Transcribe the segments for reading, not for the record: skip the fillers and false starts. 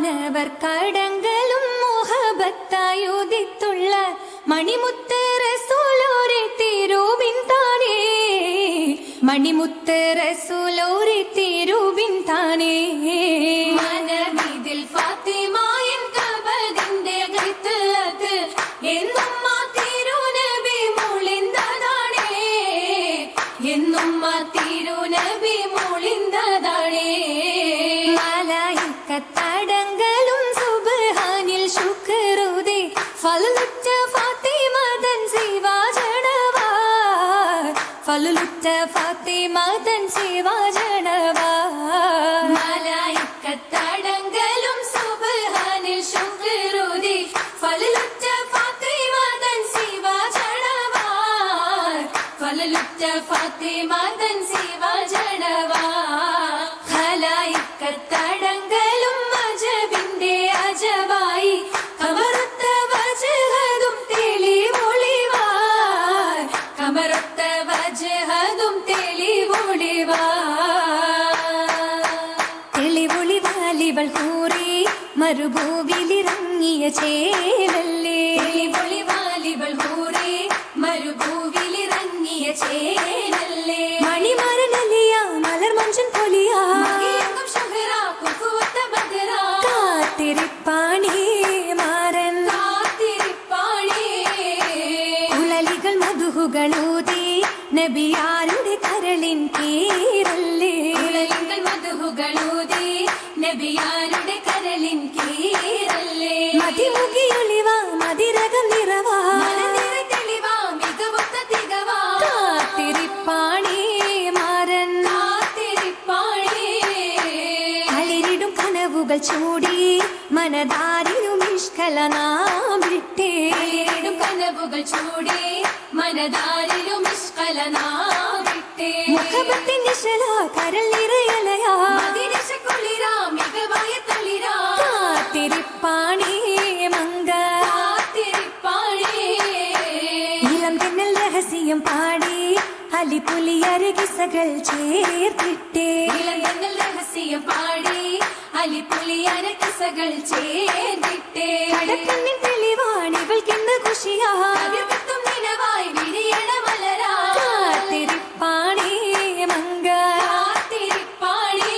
മാനവർ കടങ്ങളും മോഹബത്തായുദിത്തുള്ള മണിമുത്ത് റസൂലോരെ തിരുവിൻ താനേ മണിമുത്ത് റസൂലോരെ തിരുവിൻ താനേ മനമിതിൽ ഫാത്തിമായൻ കബദിന്റെ ഗൈത്തത് എന്നും ആ തിരുനബി മുളിന്തതാണേ എന്നും ആ തിരുനബി മുളിന്തതാണേ മലായിക്കത്തടങ്ങളും സുബ്ഹാനിൽ ശുക്റുദേ ഫലുറ്റ ഫാത്തിമതൻ സിവാജണവാ ഫലുറ്റ ഫാത്തിമതൻ സിവാജണവാ മലായിക്കത്തടങ്ങളും സുബ്ഹാനിൽ ശുക്റുദേ ഫലുറ്റ ഫാത്തിമതൻ സിവാജണവാ ഫലുറ്റ ഫാത്തിമതൻ സിവാജണവാ ഖലായിക്കത്തടങ്ങളും അജബിന്റെ അജബായി കമറുത്ത വജ്ഹതും തെളിവൊളിവാർ കമറുത്ത വജ്ഹതും തെളിവൊളിവാലിവൾ കൂറി മരുഭൂവിലിറങ്ങിയ ചേലല്ലേ തെളിവൊളിവാലിവൾ കൂറി മരുഭൂവിലിറങ്ങിയ ചേലല്ലേ മണിമാരനലിയ മലർ മഞ്ചൻ പൊലിയാ കാത്തിരിപ്പാണേ മാരൻ കാത്തിരിപ്പാണേ കുഴലികൾ മധുഹുകളൂതി നബിയാരുടെ കരളിൻ കീറല്ലേ കുഴലികൾ മധുഹുകളൂതി നബിയാരുടെ കരളിൻ കീറല്ലേ മതിമുകിയൊളിവാ മതിരകം നിറവാ തെളിവാ മികവുത്ത തികവാ കാത്തിരിപ്പാണേ മാരൻ കാത്തിരിപ്പാണേ കളിരിടും കനവുകൾ ചൂടി മനതാരിലും ഇഷ്കല നാം വിട്ടേ കളിരിടും കനവുകൾ ചൂടി മനതാരിലും ഇഷ്കല നാം വിട്ടേ മുഖപത്തിൻ നിശല കരൾ നിറയലയാ മതിനിശക്കുളിരാ മികവായ തളിരാ കാത്തിരിപ്പാണേ മങ്ക കാത്തിരിപ്പാണേ ഇളം തെന്നൽ രഹസ്യം പാടി അലിപുലിയര കിസകൾ ചേർത്തിട്ടേ ഇളം തെന്നൽ രഹസ്യം പാടി അലിപുലിയര കിസകൾ ചേർത്തിട്ടേ കടക്കണ്ണിൻ തെളിവാണിവൾക്കെന്ന് ഖുഷിയാ കവിർത്തും നിലവായി വിരിയണ മലരാ കാത്തിരിപ്പാണേ മങ്ക കാത്തിരിപ്പാണേ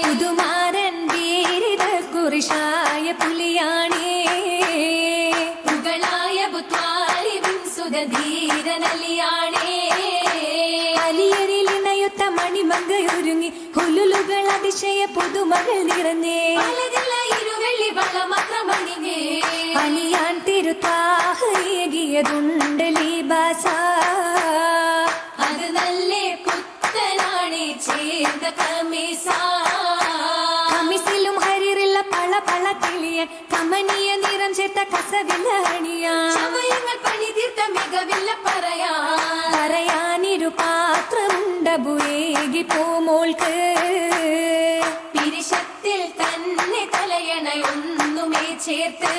പുതുമാരൻ വീരിത കുറിശായ പുലിയാണേ പുകളായ ബുത്വാലിബിൻ സുധീരനലിയാണേ അലിയരിലിണയൊത്ത മണിമങ്കയൊരുങ്ങി ഹുലുലുകൾ അതിശയ പുതുമകൾ നിറഞ്ഞേ ഇരുവെള്ളി വളമത്രമണിഞ്ഞേ അലിയാൻ തിരുത്താഹേകിയതുണ്ട് ലീബാസ അത് നല്ലേ പുത്തനാണേ ചേർന്ന കമീസ കമിസിലും ഹരിറില്ല പള പള കിളിയ കമനീയ നിറം ചേർത്ത കസവില്ല അണിയ സമയങ്ങൾ പണി തീർത്ത മികവില്ല പറയാനിരു പാത്രമുണ്ടബുയേകി പോമോൾക്ക് പിരിശത്തിൽ തന്നെ തലയണയൊന്നുമേ ചേർത്തി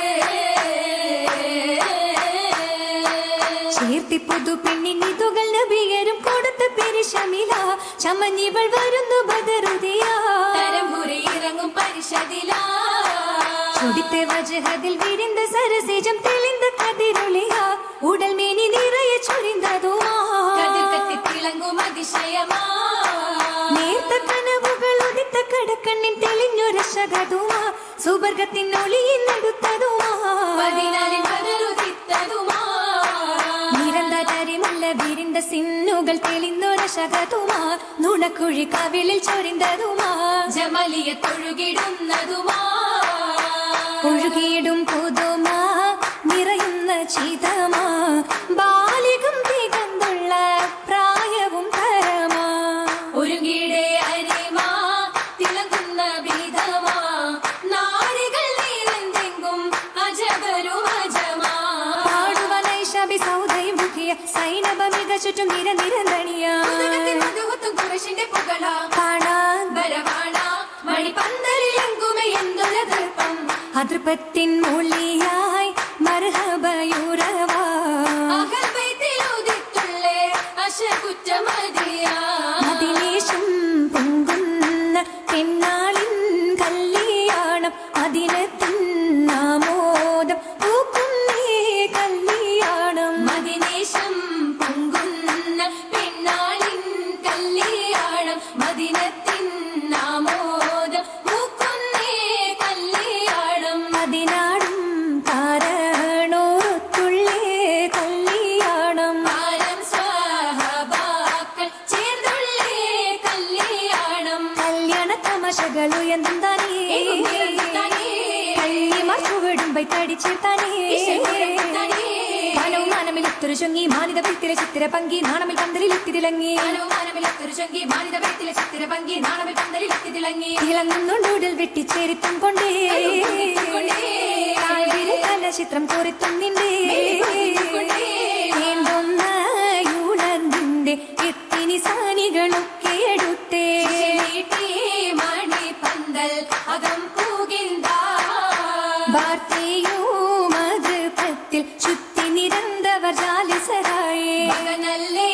പുതു പെണ്ണിനിതുകൾ നബിയരും കൊടുത്ത് പിരിശമില ചമഞ്ഞിവൾ വരുന്നു ബദറുദിയാ തരംപുരി ഇറങ്ങും പരിശതില ചുടിത്തെ വജഹതിൽ വിരിந்த സരസിജം തെളിந்த കതിരൊളിയാ ഉടൽ മേനി നിറയെ ചൊരിന്തതുമാ കതിർ കത്തി തിളങ്ങും അതിശയമാ നേർത്ത കനവുകൾ ഉദിത്ത കടക്കണ്ണിൻ തെളിഞ്ഞൊരശകതുമാ സുവർഗത്തിൻ ഒളിയിൽ നെടുത്തതുമാ പതിനാലിൻ പകരുദിത്തതുമാ നിരന്തരിമുള്ള വിരിந்த സിന്നുകൾ തെളിഞ്ഞൊരശകതുമാ നുണക്കുഴി കവിളിൽ ചൊരിന്തതുമാ ജമലിയ തൊഴുകിടുന്നതുമാ ഒഴുകിയിടും പുതുമാ നിറയുന്ന ചിതമാ ബാലികം തികന്തുള്ള പ്രായവും തരമാ ഒരുങ്ങിടെ അരിമാ തിളങ്ങുന്ന വിധമാ നാരികൾ നിറന്തെങ്കും അജബരും അജമാ പാടുവനൈ ശബി സൗദയും മുഖിയ സൈനബ മിക ചുറ്റും നിരനിരന്തണിയ കുറശിന്റെ പുകള കാണാൻ വരവാണ മണിപ്പന്തലിലെങ്കുമയെന്നുള്ള ദർപ്പം അതൃപ്പത്തിൻ മൊഴിയായി മർഹബയുറവാ അകൽബൈത്തിലുദിത്തുള്ളേ അശകുറ്റമതിയാ അതിലേശം പൊങ്കുന്ന പെണ്ണാളിൻ കല്ലിയാ ഭാഷകൾ ഉയർന്നാനേ കള്ളിമാർ ചുവടുമ്പൈ തടിച്ചേർത്താനേ മാനമിലൊത്തൊരു ചൊങ്ങി മാനിത വെത്തിലെ ചിത്തിര പങ്കി നാണമിൽ പന്തലിലെത്തി തിളങ്ങി തിളങ്ങുന്നുണ്ടൂടൽ വെട്ടിച്ചേരിത്തും കൊണ്ടേ ചിത്രം കോരിത്തുന്നിന്റെ യൂണന്റെ എത്തിനി സാനികളൊക്കെ എടുത്തേ മണി പന്തൽ അകം പൂകിന്ത വാർത്തയോ മധുപത്തിൽ ചുറ്റി നിരന്തവർ ജാലിസരായേ നല്ലേ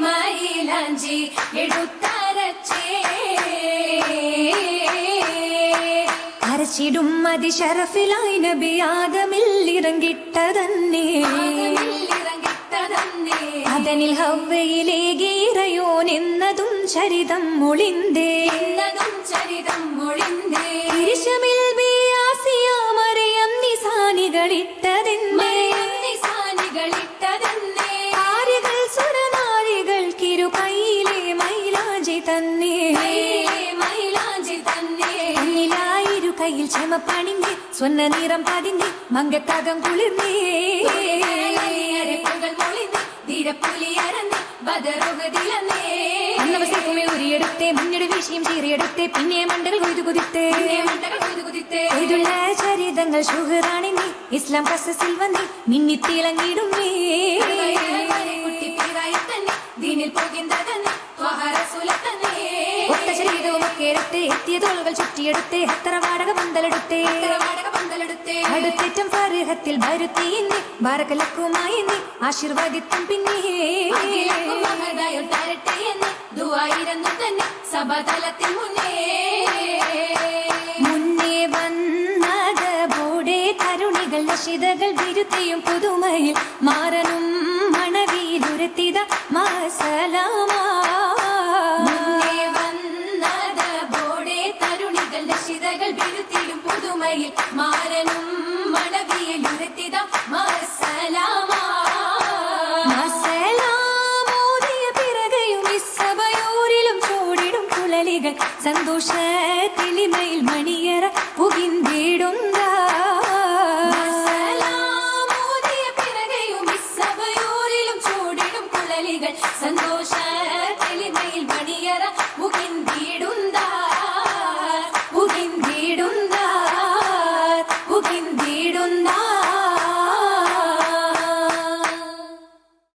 മയിലാഞ്ചി എടുത്തരച്ചേ അരച്ചിടും അതിശരഫിലായി നബി ആദമിൽ ഇറങ്ങിട്ടതന്നെ അതനിൽ ഹവ്വയിലേകി ഇറയോൻ എന്നതും ചരിതം മൊളിന്തേ തിരിശമിൽ മറിയം നിസാനികളിട്ടതെന്നെ ആര്യകൾ സുരനാരികൾക്കിരു കൈയിലെ മൈലാഞ്ചി തന്നെ അന്നിലായിരു കയ്യിൽ ചെമപ്പണിഞ്ഞ് സ്വർണ്ണ നിറം പതിഞ്ഞ് മങ്കത്തകം കുളിർന്നേ ഉരിയെടുത്തേ മുന്നിട് വീശിയും ചീറിയെടുത്തേ പിന്നെ മണ്ടകൾ കൊയ്തു കുതിത്തേ കൊയ്തുള്ള ചരിതങ്ങൾ ഷുഹറാണിന്നി ഇസ്ലാം പ്രസസിൽ വന്നി മിന്നിത്തിളങ്ങിടും ഒത്ത ശരീരവുമൊക്കെ എടുത്ത് എത്തിയ തോളുകൾ ചുറ്റിയെടുത്തേ എത്ര വാടക പന്തലെടുത്തേ അടുത്തേറ്റം ഫാരഹത്തിൽ ഭരുത്തിയെന്നി ബാരകലക്കുമായി ആശീർവാദിത്തും പിന്നെ സഭതലത്തിൽ മുന്നേ വന്നതോടെ തരുണികൾ നശിതകൾ വിരുത്തിയും പുതുമയിൽ മാറനും മണവിയിലുരത്തിത മാസലാമാ പുതുമയിൽ മാരനും മണവിയിലുരത്തിത മസലാമോദിയ പിറകയും ഇസബയൂരിലും ചൂടിടും കുഴലികൾ സന്തോഷ തെളിമയിൽ മണിയറ പുകിന്തിടുന്ന പിറകയും ഇസബയൂരിലും ചൂടിടും കുഴലികൾ സന്തോഷ